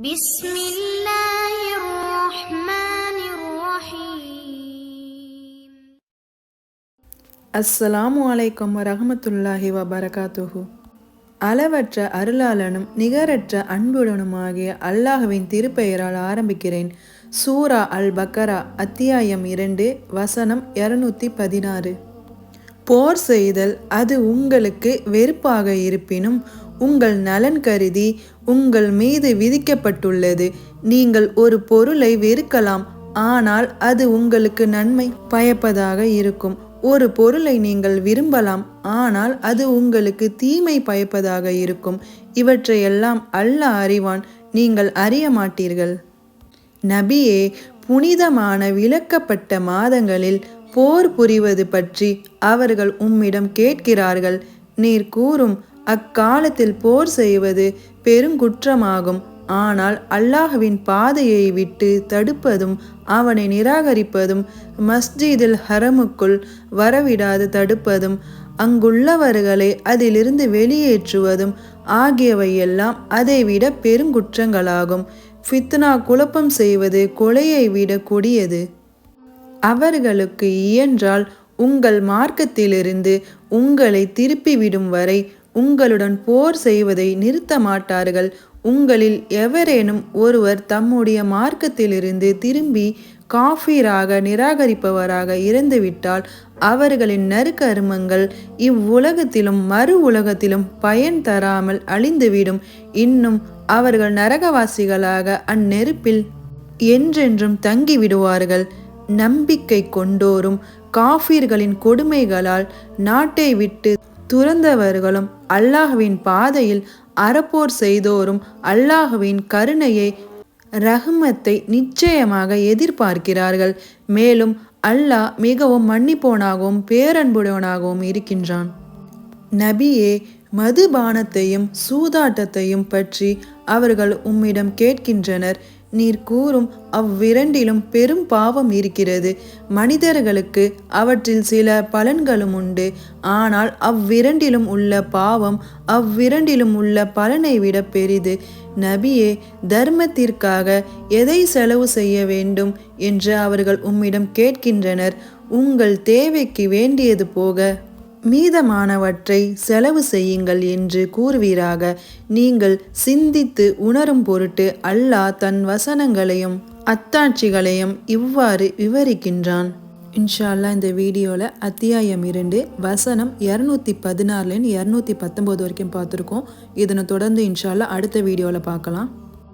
بسم الله الرحمن الرحيم. அஸ்ஸலாமு அலைக்கும் வரஹ்மத்துல்லாஹி வபரகாத்துஹு. அளவற்ற அருளாளனும் நிகரற்ற அன்புடனுமாகிய அல்லாஹ்வின் திருப்பெயரால் ஆரம்பிக்கிறேன். சூரா அல் பக்கரா அத்தியாயம் 2 வசனம் 216. போர் செய்தல் அது உங்களுக்கு வெறுப்பாக இருப்பினும் உங்கள் நலன் கருதி உங்கள் மீது விதிக்கப்பட்டுள்ளது. நீங்கள் ஒரு பொருளை வெறுக்கலாம், ஆனால் அது உங்களுக்கு நன்மை பயப்பதாக இருக்கும். ஒரு பொருளை நீங்கள் விரும்பலாம், ஆனால் அது உங்களுக்கு தீமை பயப்பதாக இருக்கும். இவற்றையெல்லாம் அல்லாஹ் அறிவான், நீங்கள் அறிய மாட்டீர்கள். நபியே, புனிதமான விலக்கப்பட்ட மாதங்களில் போர் புரிவது பற்றி அவர்கள் உம்மிடம் கேட்கிறார்கள். நீர் கூறும், அக்காலத்தில் போர் செய்வது பெருங்குற்றமாகும். ஆனால் அல்லாஹ்வின் பாதையை விட்டு தடுப்பதும் அவனை நிராகரிப்பதும் மஸ்ஜிதில் ஹரமுக்குள் வரவிடாது தடுப்பதும் அங்குள்ளவர்களை அதிலிருந்து வெளியேற்றுவதும் ஆகியவையெல்லாம் அதைவிட பெருங்குற்றங்களாகும். ஃபித்னா குழப்பம் செய்வது கொலையை விட கொடியது. அவர்களுக்கு இயன்றால் உங்கள் மார்க்கத்திலிருந்து உங்களை திருப்பிவிடும் வரை உங்களுடன் போர் செய்வதை நிறுத்த மாட்டார்கள். உங்களில் எவரேனும் ஒருவர் தம்முடைய மார்க்கத்திலிருந்து திரும்பி காஃபிராக நிராகரிப்பவராக இறந்துவிட்டால் அவர்களின் நறுக்கருமங்கள் இவ்வுலகத்திலும் மறு உலகத்திலும் பயன் தராமல் அழிந்துவிடும். இன்னும் அவர்கள் நரகவாசிகளாக அந்நெருப்பில் என்றென்றும் தங்கிவிடுவார்கள். நம்பிக்கை கொண்டோரும் காஃபிர்களின் கொடுமைகளால் நாட்டை விட்டு துறந்தவர்களும் அல்லாஹ்வின் பாதையில் அறப்போர் செய்தோரும் அல்லாஹ்வின் கருணையை ரஹ்மத்தை நிச்சயமாக எதிர்பார்க்கிறார்கள். மேலும் அல்லாஹ் மிகவும் மன்னிப்போனாகவும் பேரன்புடனாகவும் இருக்கின்றான். நபியே, மதுபானத்தையும் சூதாட்டத்தையும் பற்றி அவர்கள் உம்மிடம் கேட்கின்றனர். நீர் கூறும், அவ்விரண்டிலும் பெரும் பாவம் இருக்கிறது. மனிதர்களுக்கு அவற்றில் சில பலன்களும் உண்டு. ஆனால் அவ்விரண்டிலும் உள்ள பாவம் அவ்விரண்டிலும் உள்ள பலனை விட பெரிது. நபியே, தர்மத்திற்காக எதை செலவு செய்ய வேண்டும் என்று அவர்கள் உம்மிடம் கேட்கின்றனர். உங்கள் தேவைக்கு வேண்டியது போக மீதமானவற்றை செலவு செய்யுங்கள் என்று கூறுவீராக. நீங்கள் சிந்தித்து உணரும் பொருட்டு அல்லாஹ் தன் வசனங்களையும் அத்தாட்சிகளையும் இவ்வாறு விவரிக்கின்றான். இன்ஷா அல்லாஹ் இந்த வீடியோவில் அத்தியாயம் 2 வசனம் 214 219 வரைக்கும் பார்த்துருக்கோம். இதனை தொடர்ந்து இன்ஷா அல்லாஹ் அடுத்த வீடியோவில் பார்க்கலாம்.